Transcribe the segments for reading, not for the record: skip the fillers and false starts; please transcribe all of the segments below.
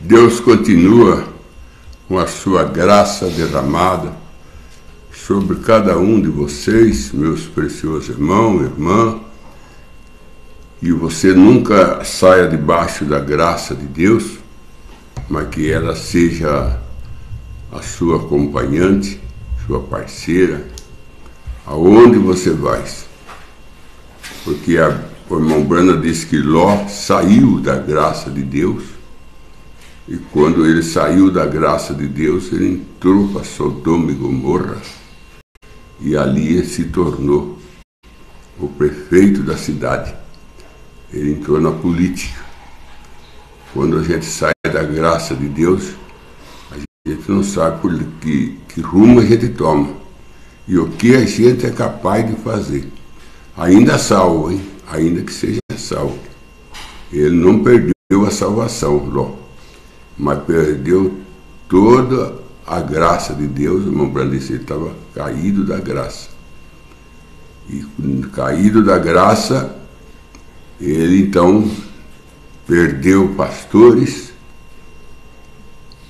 Deus continua com a sua graça derramada sobre cada um de vocês, meus preciosos irmãos e irmãs, e você nunca saia debaixo da graça de Deus, mas que ela seja a sua acompanhante, sua parceira, aonde você vai. Porque o irmão Branham disse que Ló saiu da graça de Deus, e quando ele saiu da graça de Deus, ele entrou para Sodoma e Gomorra, e ali ele se tornou o prefeito da cidade. Ele entrou na política. Quando a gente sai da graça de Deus, a gente não sabe por que rumo a gente toma e o que a gente é capaz de fazer. Ainda salvo, hein? Ainda que seja salvo. Ele não perdeu a salvação, Ló, mas perdeu toda a graça de Deus. O irmão Branham disse que ele estava caído da graça. E caído da graça, ele então perdeu pastores,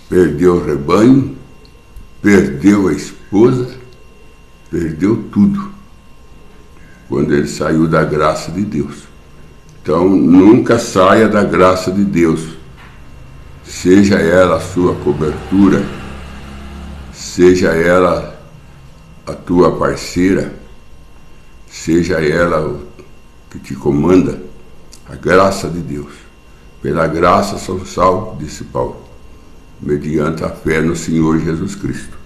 perdeu o rebanho, perdeu a esposa, perdeu tudo, quando ele saiu da graça de Deus. Então, nunca saia da graça de Deus, seja ela a sua cobertura, seja ela a tua parceira, seja ela o que te comanda, a graça de Deus. Pela graça são salvos, disse Paulo, mediante a fé no Senhor Jesus Cristo.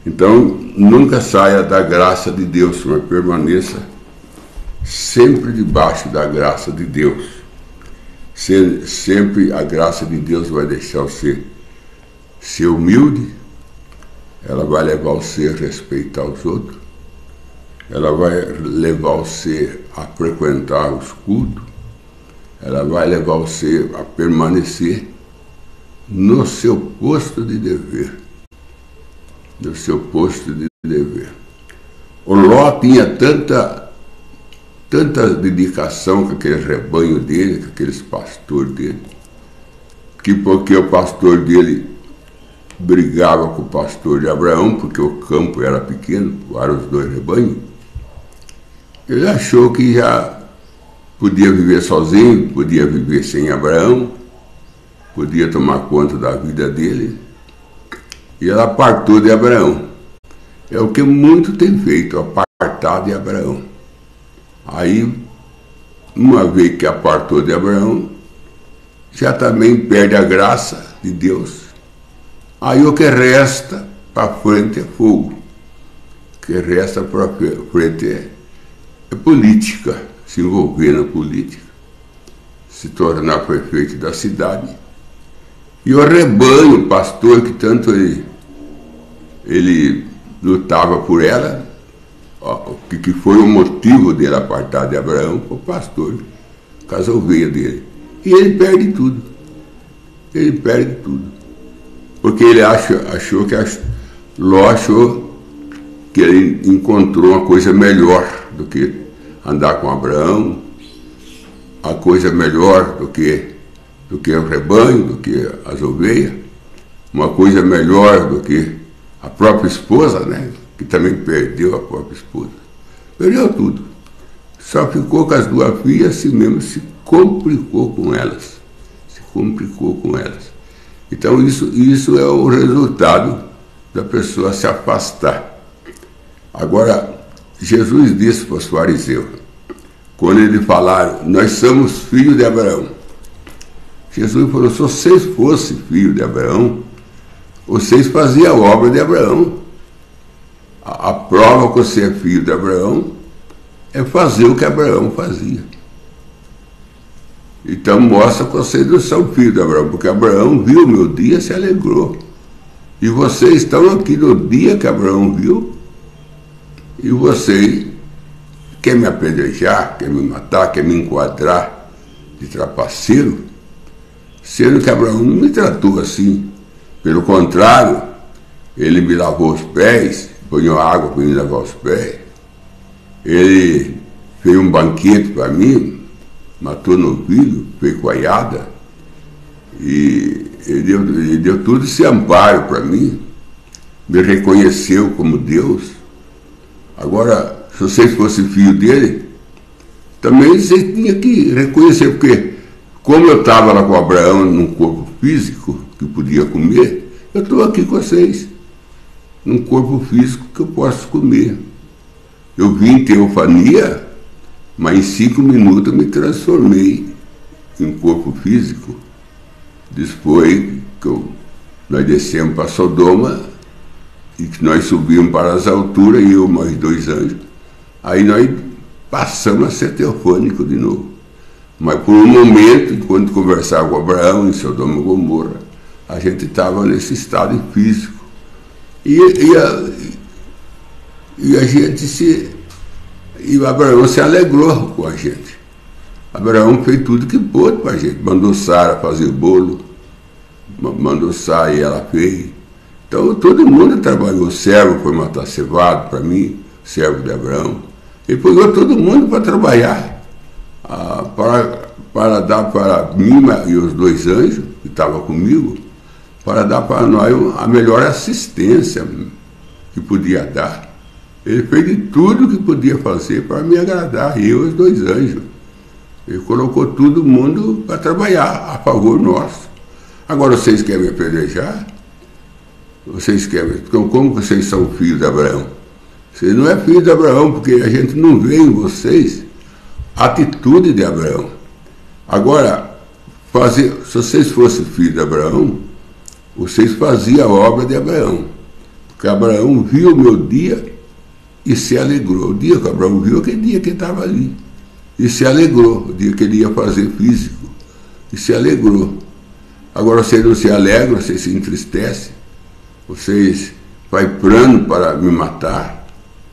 Então, nunca saia da graça de Deus, mas permaneça sempre debaixo da graça de Deus. Sempre a graça de Deus vai deixar você ser humilde, ela vai levar você a respeitar os outros, ela vai levar você a frequentar os cultos, ela vai levar você a permanecer no seu posto de dever. No seu posto de dever. O Ló tinha tanta dedicação com aquele rebanho dele, com aqueles pastores dele, que porque o pastor dele brigava com o pastor de Abraão, porque o campo era pequeno, eram os dois rebanhos, ele achou que já podia viver sozinho, podia viver sem Abraão, podia tomar conta da vida dele, e ela apartou de Abraão. É o que muito tem feito, apartar de Abraão. Aí, uma vez que apartou de Abraão, já também perde a graça de Deus. Aí o que resta para frente é fogo. O que resta para frente é política, se envolver na política, se tornar prefeito da cidade. E o rebanho, o pastor que tanto ele lutava por ela, que foi o motivo dele apartar de Abraão, o pastor, com as ovelhas dele. E ele perde tudo. Ele perde tudo. Porque ele Ló achou que ele encontrou uma coisa melhor do que andar com Abraão, a coisa melhor do que o rebanho, do que as ovelhas, uma coisa melhor do que a própria esposa, né? Que também perdeu a própria esposa. Perdeu tudo. Só ficou com as duas filhas, assim mesmo, se complicou com elas. Se complicou com elas. Então isso é o resultado da pessoa se afastar. Agora, Jesus disse para os fariseus, quando eles falaram, nós somos filhos de Abraão. Jesus falou, se vocês fossem filhos de Abraão, vocês faziam a obra de Abraão. A prova que você é filho de Abraão é fazer o que Abraão fazia. Então mostra que vocês não são filhos de Abraão, porque Abraão viu o meu dia e se alegrou. E vocês estão aqui no dia que Abraão viu, e vocês querem me apedrejar, querem me matar, querem me enquadrar de trapaceiro, sendo que Abraão não me tratou assim. Pelo contrário, ele me lavou os pés, ponhou água para me lavar os pés, ele fez um banquete para mim, matou novilho, fez coalhada, E ele deu todo esse amparo para mim, me reconheceu como Deus. Agora, se vocês fossem filho dele, também vocês tinham que reconhecer, porque como eu estava lá com Abraão num corpo físico que podia comer, eu estou aqui com vocês, num corpo físico que eu posso comer. Eu vim em teofania, mas em 5 minutos eu me transformei em corpo físico. Depois que nós descemos para Sodoma e que nós subimos para as alturas, e eu mais 2 anjos, aí nós passamos a ser teofônico de novo. Mas por um momento, enquanto conversava com Abraão em Sodoma e Gomorra, a gente estava nesse estado físico. E a gente e Abraão se alegrou com a gente. Abraão fez tudo que pôde para a gente. Mandou Sara fazer bolo, mandou Sara e ela fez. Então todo mundo trabalhou. O servo foi matar cevado para mim, servo de Abraão. Ele pegou todo mundo para trabalhar, para dar para mim e os 2 anjos que estavam comigo, para dar para nós a melhor assistência que podia dar. Ele fez de tudo que podia fazer para me agradar, eu e os 2 anjos. Ele colocou todo mundo para trabalhar a favor nosso. Agora vocês querem me apedrejar? Vocês querem? Então, como vocês são filhos de Abraão? Vocês não é filho de Abraão, porque a gente não vê em vocês a atitude de Abraão. Agora, se vocês fossem filhos de Abraão, vocês faziam a obra de Abraão. Porque Abraão viu o meu dia e se alegrou. O dia que Abraão viu, aquele dia que ele estava ali. E se alegrou, o dia que ele ia fazer físico. E se alegrou. Agora vocês não se alegram, vocês se entristecem. Vocês fazem plano para me matar.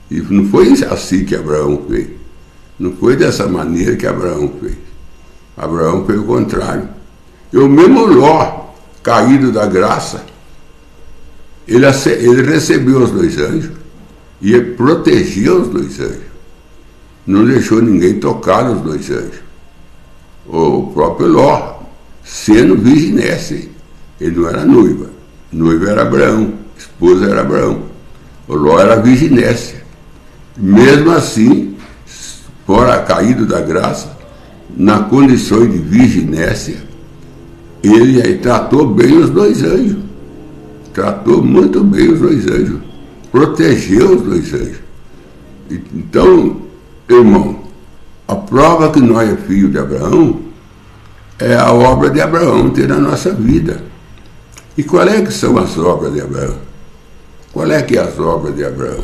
E não foi assim que Abraão fez. Não foi dessa maneira que Abraão fez. Abraão fez o contrário. E o mesmo Ló, caído da graça, ele recebeu os 2 anjos e ele protegeu os 2 anjos. Não deixou ninguém tocar nos 2 anjos. O próprio Ló, sendo virginesse, ele não era noiva. Noiva era Abraão, esposa era Abraão. O Ló era virginesse. Mesmo assim, fora caído da graça, na condição de virginécia, ele tratou bem os 2 anjos. Tratou muito bem os 2 anjos. Protegeu os 2 anjos. Então, irmão, a prova que nós é filho de Abraão é a obra de Abraão ter na nossa vida. E qual é que são as obras de Abraão? Qual é que é as obras de Abraão?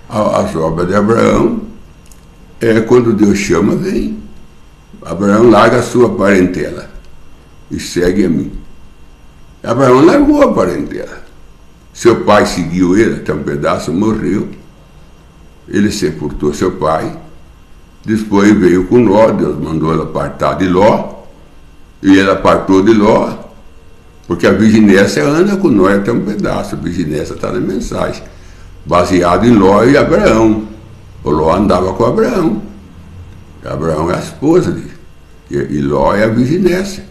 As obras de Abraão é quando Deus chama, vem. Abraão larga a sua parentela e segue a mim. Abraão largou a parentela. Seu pai seguiu ele até um pedaço, morreu. Ele sepultou seu pai. Depois veio com Ló, Deus mandou ele apartar de Ló. E ele apartou de Ló, porque a virginécia anda com nós até um pedaço. A virginécia está na mensagem. Baseado em Ló e Abraão. O Ló andava com Abraão. Abraão é a esposa dele. E Ló é a virginécia.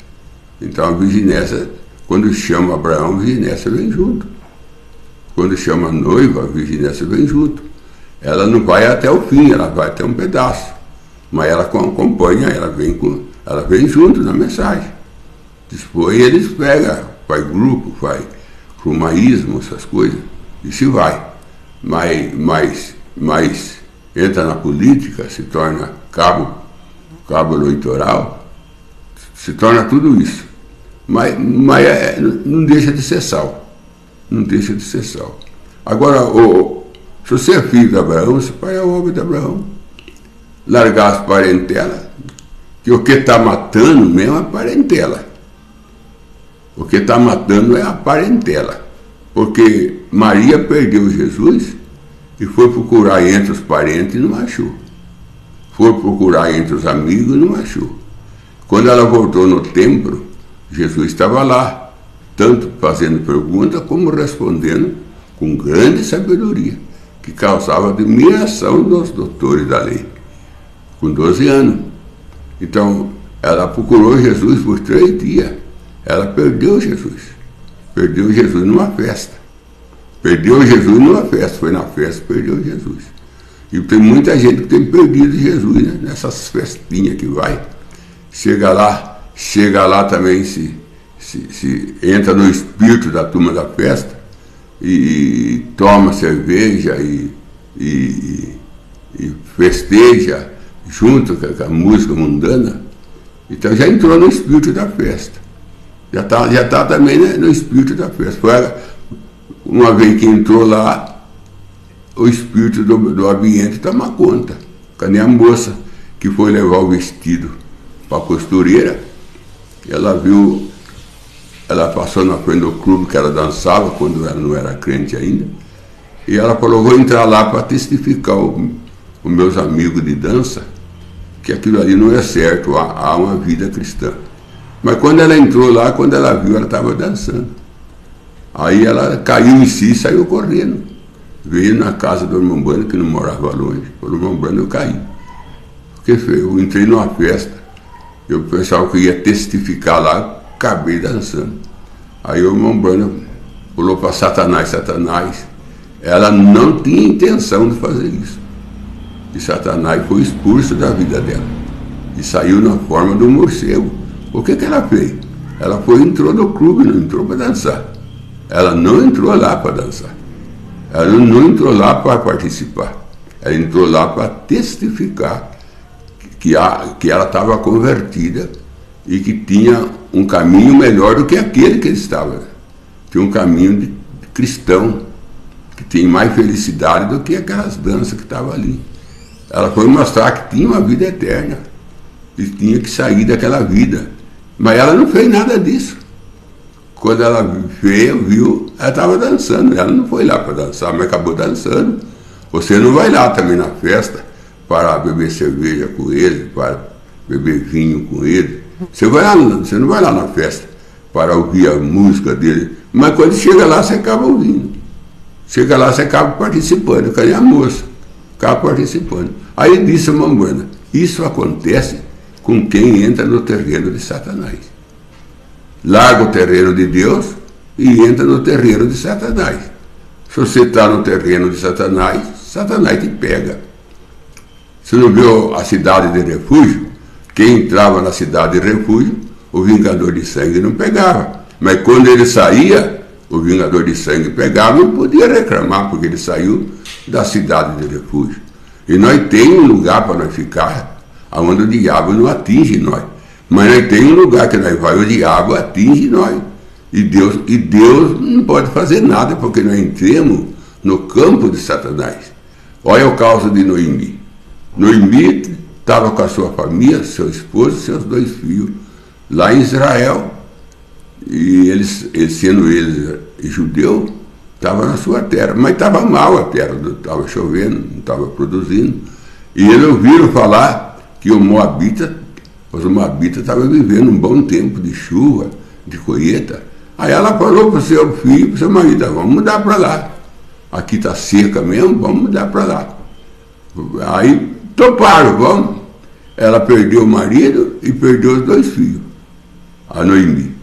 Então a virginécia, quando chama Abraão, a virginécia vem junto. Quando chama a noiva, a virginécia vem junto. Ela não vai até o fim, ela vai até um pedaço. Mas ela acompanha, ela vem junto na mensagem. Depois eles pegam, faz grupo, faz romaísmo, essas coisas, e se vai. Mas entra na política, se torna cabo eleitoral, se torna tudo isso. Mas não deixa de ser sal. Não deixa de ser sal. Agora, se você é filho de Abraão, você faz a obra de Abraão. Largar as parentelas, que o que está matando mesmo é a parentela. O que está matando é a parentela. Porque Maria perdeu Jesus e foi procurar entre os parentes e não achou. Foi procurar entre os amigos e não achou. Quando ela voltou no templo, Jesus estava lá, tanto fazendo pergunta como respondendo com grande sabedoria, que causava admiração dos doutores da lei, com 12 anos. Então, ela procurou Jesus por 3 dias Ela perdeu Jesus. Perdeu Jesus numa festa. Perdeu Jesus numa festa. Foi na festa que perdeu Jesus. E tem muita gente que tem perdido Jesus, né? Nessas festinhas que vai. Chega lá também, se entra no espírito da turma da festa e toma cerveja e festeja junto com a música mundana. Então já entrou no espírito da festa. Já tá também, né, no espírito da festa. Foi uma vez que entrou lá, o espírito do ambiente toma conta. Cadê a moça que foi levar o vestido para a costureira? Ela passou na frente do clube que ela dançava, quando ela não era crente ainda, e ela falou: vou entrar lá para testificar os meus amigos de dança que aquilo ali não é certo, há uma vida cristã. Mas quando ela entrou lá, quando ela viu, ela estava dançando. Aí ela caiu em si e saiu correndo. Veio na casa do irmão Brando, que não morava longe. Falou: irmão Brando, eu caí. Porque eu entrei numa festa, eu pensava que ia testificar lá, acabei dançando. Aí o irmão Brando falou para Satanás: ela não tinha intenção de fazer isso. E Satanás foi expulso da vida dela. E saiu na forma do morcego. O que ela fez? Ela entrou no clube, não entrou para dançar. Ela não entrou lá para dançar. Ela não entrou lá para participar. Ela entrou lá para testificar que ela estava convertida e que tinha um caminho melhor do que aquele que ele estava. Tinha um caminho de cristão, que tem mais felicidade do que aquelas danças que estavam ali. Ela foi mostrar que tinha uma vida eterna e tinha que sair daquela vida. Mas ela não fez nada disso. Quando ela viu, ela estava dançando. Ela não foi lá para dançar, mas acabou dançando. Você não vai lá também na festa para beber cerveja com ele, para beber vinho com ele. Você não vai lá na festa para ouvir a música dele. Mas quando chega lá, você acaba ouvindo. Chega lá, você acaba participando. Cadê a moça? Acaba participando. Aí disse a irmã Branda: isso acontece com quem entra no terreno de Satanás. Larga o terreno de Deus e entra no terreno de Satanás. Se você está no terreno de Satanás, Satanás te pega. Você não viu a cidade de refúgio? Quem entrava na cidade de refúgio, o vingador de sangue não pegava. Mas quando ele saía, o vingador de sangue pegava e não podia reclamar, porque ele saiu da cidade de refúgio. E nós temos um lugar para nós ficar, onde o diabo não atinge nós. Mas nós temos um lugar que nós vai, o diabo atinge nós. E Deus não pode fazer nada, porque nós entremos no campo de Satanás. Olha o caso de Noemi. Noemi estava com a sua família, seu esposo e seus 2 filhos, lá em Israel. E eles sendo judeu, estava na sua terra. Mas estava mal a terra, estava chovendo, não estava produzindo. E eles ouviram falar que os moabitas estavam vivendo um bom tempo de chuva, de colheita. Aí ela falou para o seu filho, para o seu marido: vamos mudar para lá. Aqui está seca mesmo, vamos mudar para lá. Aí toparam, vamos. Ela perdeu o marido e perdeu os 2 filhos, a Noemi.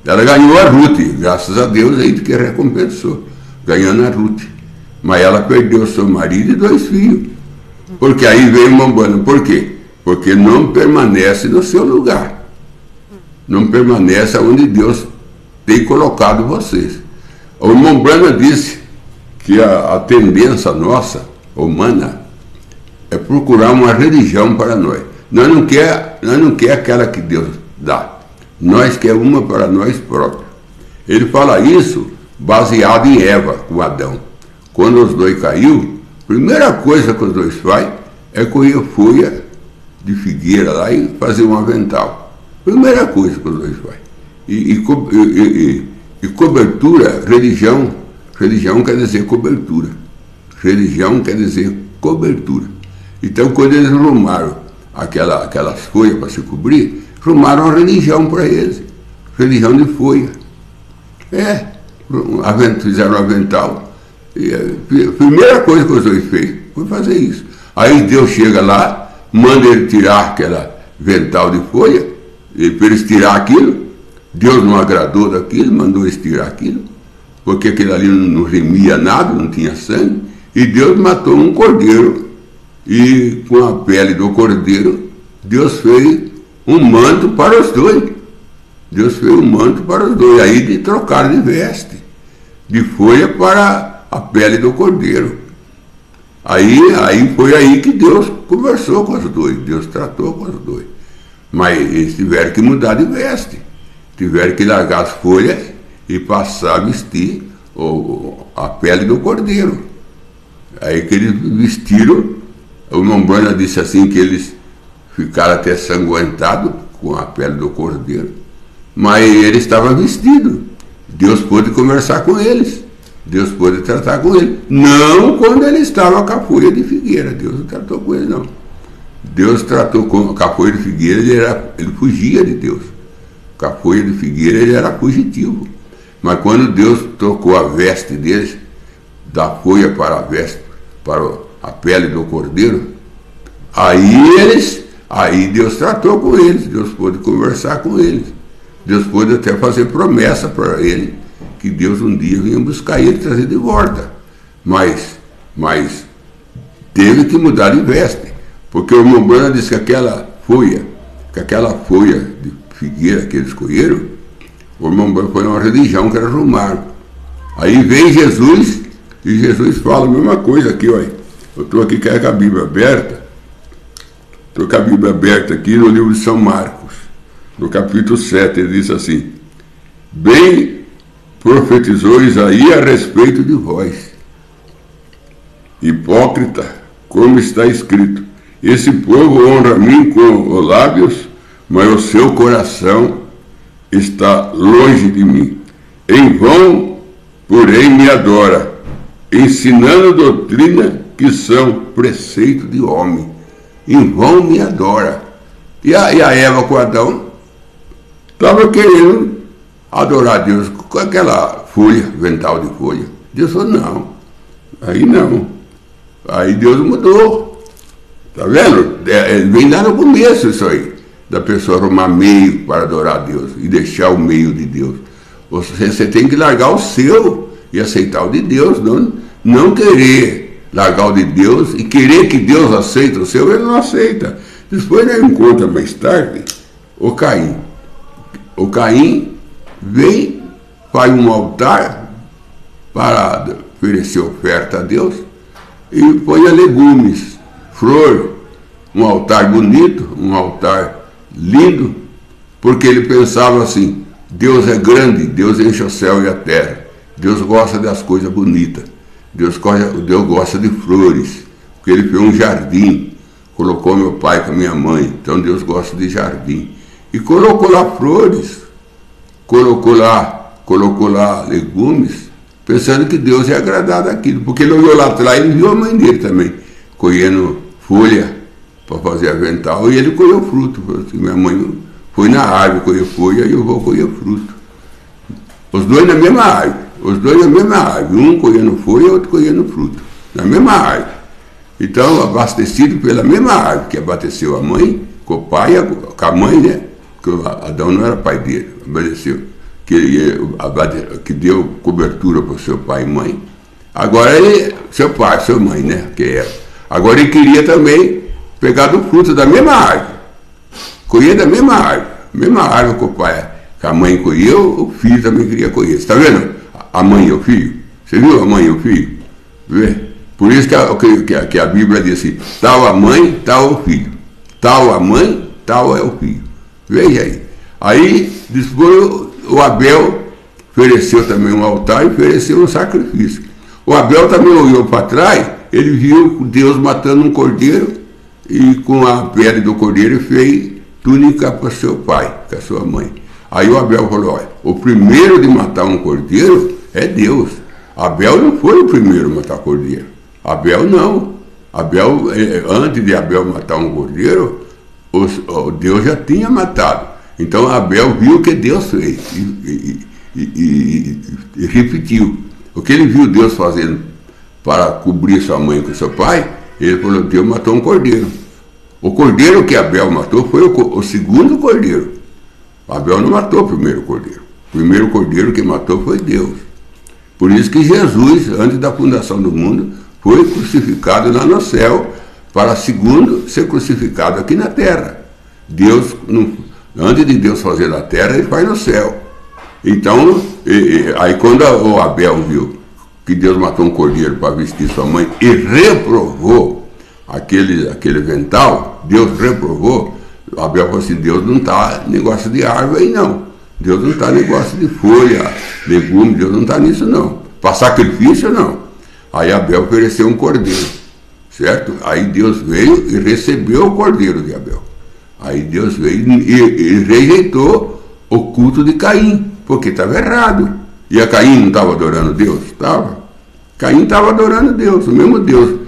Ela ganhou a Ruth, graças a Deus, aí que recompensou, ganhando a Ruth. Mas ela perdeu seu marido e 2 filhos. Porque aí veio o Mambana. Por quê? Porque não permanece no seu lugar. Não permanece onde Deus tem colocado vocês. O irmão Brana disse que a tendência nossa, humana, é procurar uma religião para nós. Nós não quer aquela que Deus dá. Nós quer uma para nós próprios. Ele fala isso baseado em Eva, com Adão. Quando os 2 caiu, a primeira coisa que os 2 fazem é colher folha de figueira lá e fazer um avental. Primeira coisa que os 2 fazem. E cobertura, religião quer dizer cobertura. Religião quer dizer cobertura. Então, quando eles arrumaram aquelas folhas para se cobrir, arrumaram uma religião para eles. Religião de folha. Fizeram um avental. E a primeira coisa que os 2 fez foi fazer isso. Aí Deus chega lá, manda ele tirar aquela avental de folha, e para eles tirar aquilo, Deus não agradou daquilo, mandou eles tirar aquilo, porque aquilo ali não remia nada, não tinha sangue, e Deus matou um cordeiro, e com a pele do cordeiro, Deus fez um manto para os dois. Deus fez um manto para os dois, aí de trocar de veste, de folha para a pele do cordeiro. Aí foi aí que Deus conversou com os dois, Deus tratou com os dois. Mas eles tiveram que mudar de veste, tiveram que largar as folhas e passar a vestir a pele do cordeiro. Aí que eles vestiram, o irmão Branham disse assim que eles ficaram até sanguentados com a pele do cordeiro, mas eles estavam vestidos. Deus pôde conversar com eles, Deus pôde tratar com eles. Não quando ele estava com a folha de figueira, Deus não tratou com ele, não. Deus tratou com a folha de figueira, ele fugia de Deus. Com a folha de figueira ele era fugitivo. Mas quando Deus trocou a veste deles, da folha para a veste, para a pele do cordeiro, aí Deus tratou com eles, Deus pôde conversar com eles. Deus pôde até fazer promessa para ele, que Deus um dia vinha buscar ele e trazer de volta. Mas teve que mudar de veste, porque o irmão Branham disse que aquela folha de figueira que eles escolheram, o irmão Branham foi uma religião que era romano. Aí vem Jesus, e Jesus fala a mesma coisa aqui, olha. Eu estou aqui com a Bíblia aberta, aqui no livro de São Marcos, no capítulo 7, ele diz assim: bem profetizou Isaías a respeito de vós, hipócrita, como está escrito: esse povo honra a mim com os lábios, mas o seu coração está longe de mim. Em vão, porém, me adora, ensinando doutrina que são preceito de homem. Em vão me adora. E a Eva com Adão estava querendo adorar Deus com aquela folha, vental de folha. Deus falou, não. Aí Deus mudou. Tá vendo? Vem lá no começo isso aí, da pessoa arrumar meio para adorar a Deus e deixar o meio de Deus. Você tem que largar o seu e aceitar o de Deus, não querer largar o de Deus e querer que Deus aceite o seu, ele não aceita. Depois nós encontramos mais tarde o Caim. O Caim vem, faz um altar para oferecer oferta a Deus e põe legumes, flor, um altar bonito, um altar lindo, porque ele pensava assim: Deus é grande, Deus enche o céu e a terra, Deus gosta das coisas bonitas, Deus gosta de flores, porque ele fez um jardim, colocou meu pai com a minha mãe, então Deus gosta de jardim, e colocou lá flores, colocou lá legumes, pensando que Deus ia agradar daquilo, porque ele olhou lá atrás e viu a mãe dele também, colhendo folha para fazer avental, e ele colheu fruto. Assim, minha mãe foi na árvore colher folha e eu vou colher fruto. Os dois na mesma árvore, um colhendo folha e outro colhendo fruto, na mesma árvore. Então, abastecido pela mesma árvore que abasteceu a mãe, com o pai, com a mãe, né? Porque Adão não era pai dele, abasteceu, que deu cobertura para o seu pai e mãe. Agora seu pai, sua mãe, né? Que é. Agora ele queria também pegar do fruto da mesma árvore, colher da mesma árvore que o pai, que a mãe colheu, o filho também queria colher. Você está vendo? A mãe e o filho. Você viu a mãe e o filho? Vê? Por isso que a Bíblia diz assim: tal a mãe, tal o filho. Tal a mãe, tal é o filho. Veja aí. Aí, depois, o Abel ofereceu também um altar e ofereceu um sacrifício. O Abel também olhou para trás, ele viu Deus matando um cordeiro e com a pele do cordeiro fez túnica para seu pai, para sua mãe. Aí o Abel falou: olha, o primeiro de matar um cordeiro é Deus. Abel não foi o primeiro a matar cordeiro. Abel não. Antes de Abel matar um cordeiro, Deus já tinha matado. Então Abel viu o que Deus fez e repetiu. O que ele viu Deus fazendo para cobrir sua mãe com seu pai, ele falou: Deus matou um cordeiro. O cordeiro que Abel matou foi o segundo cordeiro. Abel não matou o primeiro cordeiro. O primeiro cordeiro que matou foi Deus. Por isso que Jesus, antes da fundação do mundo, foi crucificado lá no céu, para segundo ser crucificado aqui na terra. Deus, antes de Deus fazer na terra, ele faz no céu. Então, aí quando o Abel viu que Deus matou um cordeiro para vestir sua mãe e reprovou aquele vental, Deus reprovou, Abel falou assim, Deus não está negócio de árvore aí não. Deus não está negócio de folha, legume, Deus não está nisso não. Para sacrifício não. Aí Abel ofereceu um cordeiro, certo? Aí Deus veio e recebeu o cordeiro de Abel. Aí Deus veio e rejeitou o culto de Caim, porque estava errado. E a Caim não estava adorando Deus? Estava. Caim estava adorando Deus, o mesmo Deus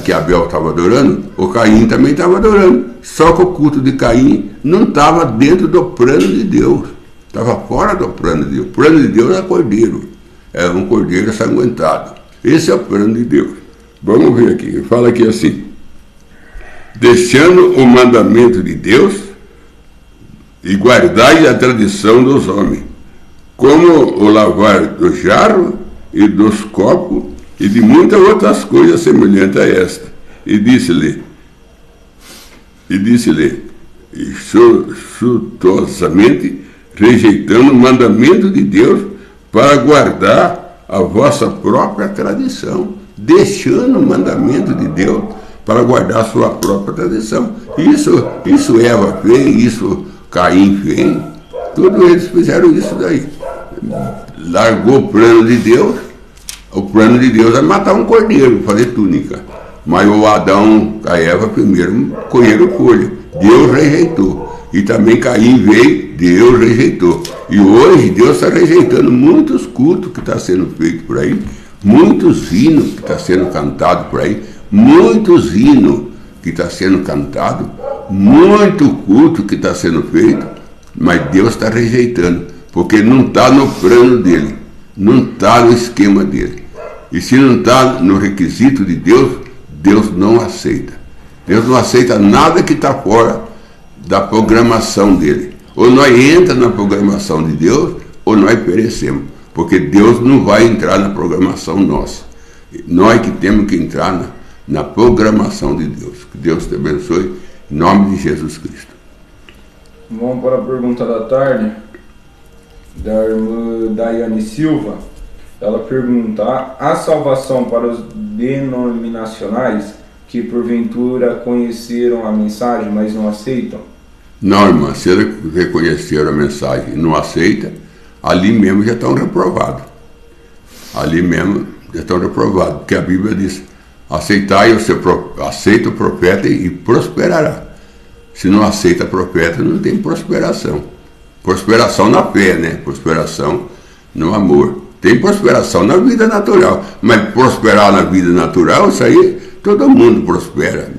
que Abel estava adorando, o Caim também estava adorando. Só que o culto de Caim não estava dentro do plano de Deus. Estava fora do plano de Deus. O plano de Deus é cordeiro. É um cordeiro sanguentado. Esse é o plano de Deus. Vamos ver aqui. Fala aqui assim. Deixando o mandamento de Deus e guardai a tradição dos homens, como o lavar do jarro e dos copos e de muitas outras coisas semelhantes a esta. E disse-lhe, insultuosamente, rejeitando o mandamento de Deus para guardar a vossa própria tradição, deixando o mandamento de Deus para guardar a sua própria tradição. Isso Eva fez, isso Caim fez, todos eles fizeram isso daí. Largou o plano de Deus. O plano de Deus é matar um cordeiro, fazer túnica. Mas o Adão, a Eva primeiro colheram folha. Deus rejeitou. E também Caim veio, Deus rejeitou. E hoje Deus está rejeitando muitos cultos que estão sendo feitos por aí, muitos hinos que estão sendo cantados por aí, muitos hinos que estão sendo cantados, muito culto que está sendo feito, mas Deus está rejeitando, porque não está no plano dele, não está no esquema dele. E se não está no requisito de Deus, Deus não aceita. Deus não aceita nada que está fora da programação dele. Ou nós entramos na programação de Deus, ou nós perecemos. Porque Deus não vai entrar na programação nossa. Nós que temos que entrar na programação de Deus. Que Deus te abençoe, em nome de Jesus Cristo. Vamos para a pergunta da tarde, da irmã Daiane Silva. Ela pergunta: há salvação para os denominacionais que porventura conheceram a mensagem, mas não aceitam? Não, irmã, se eles reconheceram a mensagem e não aceitam, ali mesmo já estão reprovados. Ali mesmo já estão reprovados, porque a Bíblia diz: aceita o profeta e prosperará. Se não aceita profeta, não tem prosperação. Prosperação na fé, né? Prosperação no amor. Tem prosperação na vida natural, mas prosperar na vida natural, isso aí todo mundo prospera.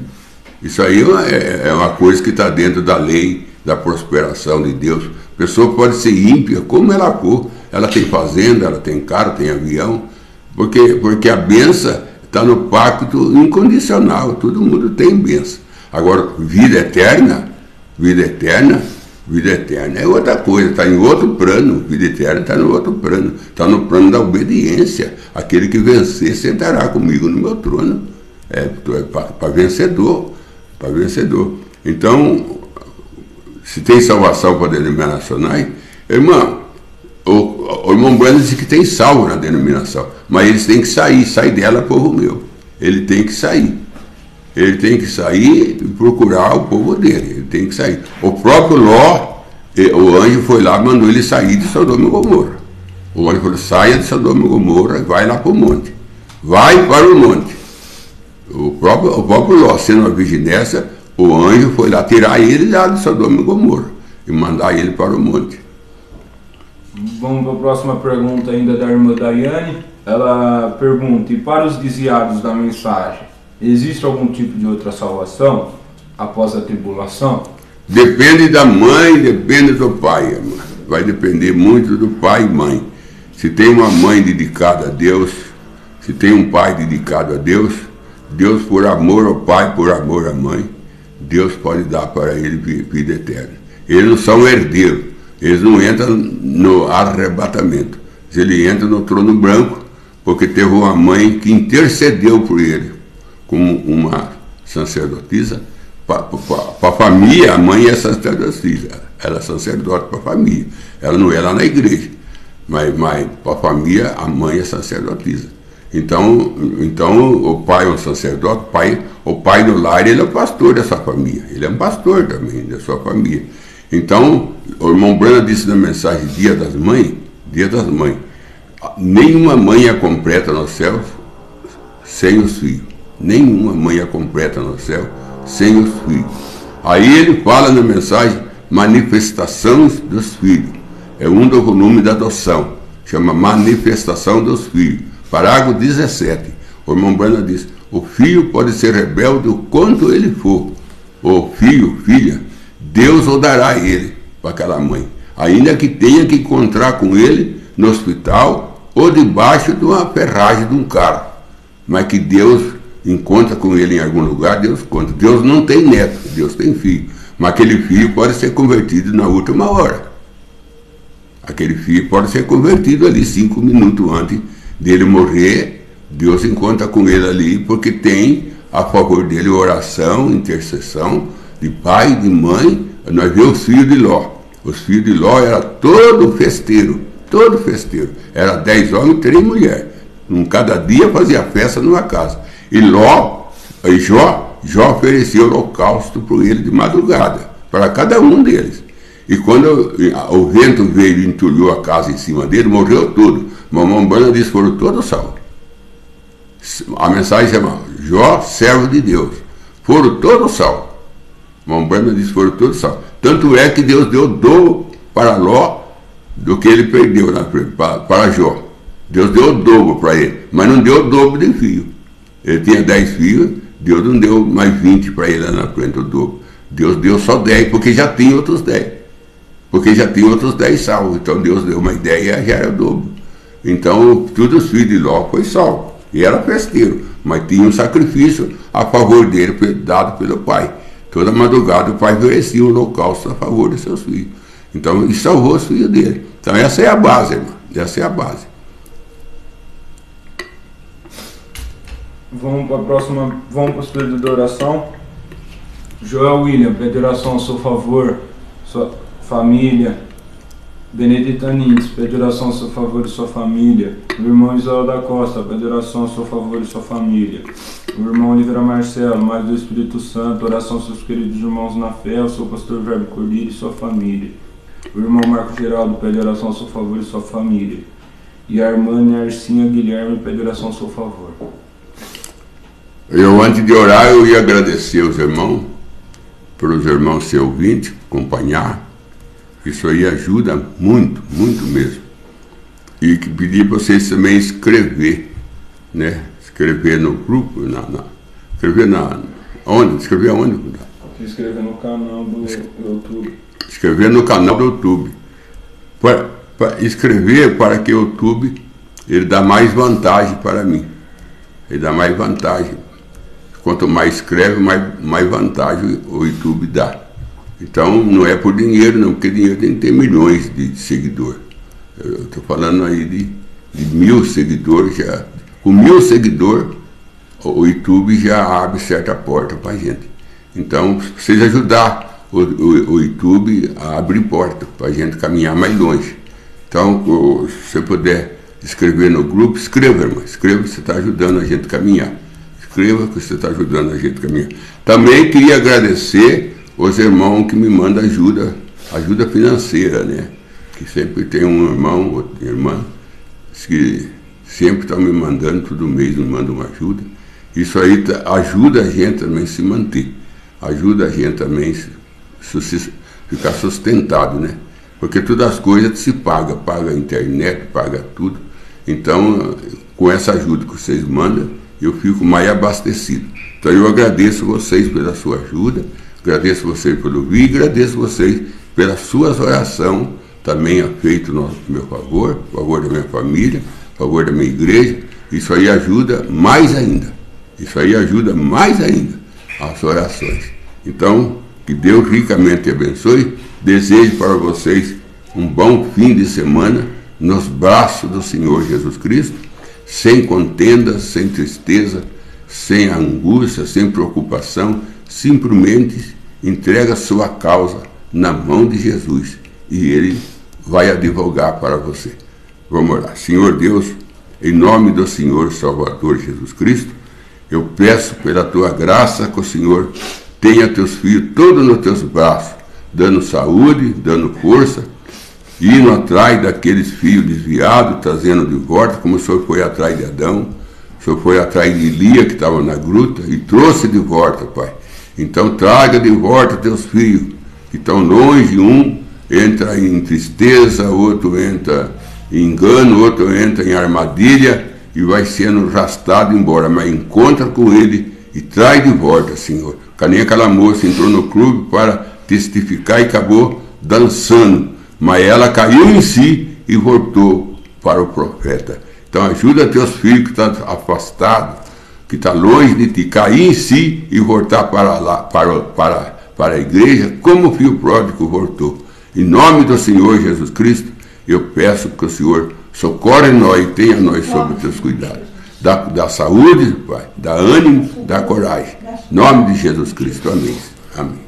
Isso aí é uma coisa que está dentro da lei da prosperação de Deus. A pessoa pode ser ímpia como ela for. Ela tem fazenda, ela tem carro, tem avião, porque a bênção está no pacto incondicional. Todo mundo tem bênção. Agora, vida eterna é outra coisa, está em outro plano. Vida eterna está no outro plano, está no plano da obediência. Aquele que vencer sentará comigo no meu trono. Para vencedor. Então, se tem salvação para denominacionais, irmão, o irmão Brando disse que tem salvo na denominação, mas eles têm que sair dela, povo meu. Ele tem que sair e procurar o povo dele, ele tem que sair. O próprio Ló, o anjo foi lá, mandou ele sair de Sodoma e Gomorra. O anjo falou: saia de Sodoma e Gomorra e vai lá para o monte. Vai para o monte. O próprio Ló, sendo uma virginessa, o anjo foi lá tirar ele lá de Sodoma e Gomorra e mandar ele para o monte. Vamos para a próxima pergunta ainda da irmã Daiane. Ela pergunta: e para os desviados da mensagem, existe algum tipo de outra salvação após a tribulação? Depende da mãe, depende do pai, irmã. Vai depender muito do pai e mãe. Se tem uma mãe dedicada a Deus, se tem um pai dedicado a Deus, Deus por amor ao pai, por amor à mãe, Deus pode dar para ele vida eterna. Eles não são herdeiros, eles não entram no arrebatamento. Ele entra no trono branco, porque teve uma mãe que intercedeu por ele, como uma sacerdotisa. Para a família, a mãe é sacerdotisa, ela é sacerdote para a família. Ela não é lá na igreja, mas para a família, a mãe é sacerdotisa. Então o pai é um sacerdote, o pai do lar, ele é o pastor dessa família, ele é um pastor também da sua família. Então, o irmão Branham disse na mensagem Dia das Mães, nenhuma mãe é completa no céu sem os filhos. Nenhuma mãe é completa no céu sem os filhos. Aí ele fala na mensagem Manifestações dos Filhos. É um do volume da adoção, chama Manifestação dos Filhos. Parágrafo 17. O irmão Branham diz: o filho pode ser rebelde o quanto ele for. O filho, filha, Deus o dará a ele, para aquela mãe. Ainda que tenha que encontrar com ele no hospital ou debaixo de uma ferragem de um carro. Mas que Deus encontra com ele em algum lugar, Deus conta. Deus não tem neto, Deus tem filho. Mas aquele filho pode ser convertido na última hora. Aquele filho pode ser convertido ali 5 minutos antes dele morrer. Deus encontra com ele ali, porque tem a favor dele oração, intercessão de pai e de mãe. Nós vemos os filhos de Ló. Os filhos de Ló eram todo festeiro. Era 10 homens e 3 mulheres. Cada dia fazia festa numa casa. E Jó ofereceu holocausto para ele de madrugada, para cada um deles. E quando o vento veio e entulhou a casa em cima dele, morreu tudo. Mamãe Branham disse: foram todos salvos. A mensagem chama Jó, servo de Deus. Foram todos salvos. Mamãe Branham disse: foram todos salvos. Tanto é que Deus deu o dobro para Ló do que ele perdeu para Jó. Deus deu o dobro para ele, mas não deu o dobro de filho. Ele tinha 10 filhos, Deus não deu mais 20 para ele lá na frente, o dobro. Deus deu só 10, porque já tinha outros 10. Porque já tinha outros 10 salvos. Então Deus deu uma ideia e já era o dobro. Então, todos os filhos de Ló foi salvo. E era festeiro, mas tinha um sacrifício a favor dele, dado pelo pai. Toda madrugada o pai oferecia um holocausto a favor de seus filhos. Então, ele salvou os filhos dele. Então, essa é a base, irmão. Essa é a base. Vamos para a próxima, vamos para os pedidos de oração. Joel William, pede oração a seu favor, sua família. Benedita Nins, pede oração a seu favor e sua família. O irmão Israel da Costa, pede oração a seu favor e sua família. O irmão Oliveira Marcelo, mais do Espírito Santo, oração aos seus queridos irmãos na fé, ao seu pastor Verbo Cordeiro e sua família. O irmão Marco Geraldo, pede oração a seu favor e sua família. E a irmã Narcinha Guilherme, pede oração a seu favor. Eu, antes de orar, eu ia agradecer os irmãos, pelos irmãos ser ouvintes, acompanhar. Isso aí ajuda muito, muito mesmo. E pedir para vocês também escrever, né? Escrever no grupo, escrever onde? Escrever aonde? Escrever no canal do YouTube. Escrever no canal do YouTube. Escrever para que o YouTube ele dá mais vantagem para mim. Ele dá mais vantagem. Quanto mais escreve, mais vantagem o YouTube dá. Então, não é por dinheiro, não, porque dinheiro tem que ter milhões de seguidores. Eu estou falando aí de 1000 seguidores já. Com 1000 seguidores, o YouTube já abre certa porta para a gente. Então, precisa ajudar o YouTube a abrir porta para a gente caminhar mais longe. Então, se você puder escrever no grupo, escreva, irmão. Escreva que você está ajudando a gente a caminhar. Escreva que você está ajudando a gente a caminhar. Também queria agradecer os irmãos que me mandam ajuda financeira, né? Que sempre tem um irmão, outra irmã, que sempre estão me mandando, todo mês me mandam uma ajuda. Isso aí ajuda a gente também a se manter. Ajuda a gente também a ficar sustentado, né? Porque todas as coisas se paga a internet, paga tudo. Então, com essa ajuda que vocês mandam, eu fico mais abastecido. Então, eu agradeço vocês pela sua ajuda, agradeço vocês pelo vídeo, agradeço vocês pelas suas orações, também a feito no meu favor, favor da minha família, favor da minha igreja. Isso aí ajuda mais ainda. Isso aí ajuda mais ainda as orações. Então, que Deus ricamente te abençoe. Desejo para vocês um bom fim de semana nos braços do Senhor Jesus Cristo, sem contendas, sem tristeza, sem angústia, sem preocupação, simplesmente entrega a sua causa na mão de Jesus e Ele vai advogar para você. Vamos orar. Senhor Deus, em nome do Senhor Salvador Jesus Cristo, eu peço pela Tua graça que o Senhor tenha Teus filhos todos nos Teus braços, dando saúde, dando força, indo atrás daqueles filhos desviados, trazendo de volta, como o Senhor foi atrás de Adão, o Senhor foi atrás de Elia, que estava na gruta, e trouxe de volta, Pai. Então traga de volta Teus filhos, que estão longe, um entra em tristeza, outro entra em engano, outro entra em armadilha, e vai sendo arrastado embora, mas encontra com ele e traz de volta, Senhor. Que nem aquela moça entrou no clube para testificar e acabou dançando, mas ela caiu em si e voltou para o profeta. Então ajuda teus filhos que estão afastados, que estão longe de ti, cair em si e voltar para lá, para a igreja, como o filho pródigo voltou. Em nome do Senhor Jesus Cristo, eu peço que o Senhor socorre nós e tenha nós sob os teus cuidados. Dá saúde, Pai, dá ânimo, dá coragem. Em nome de Jesus Cristo. Amém. Amém.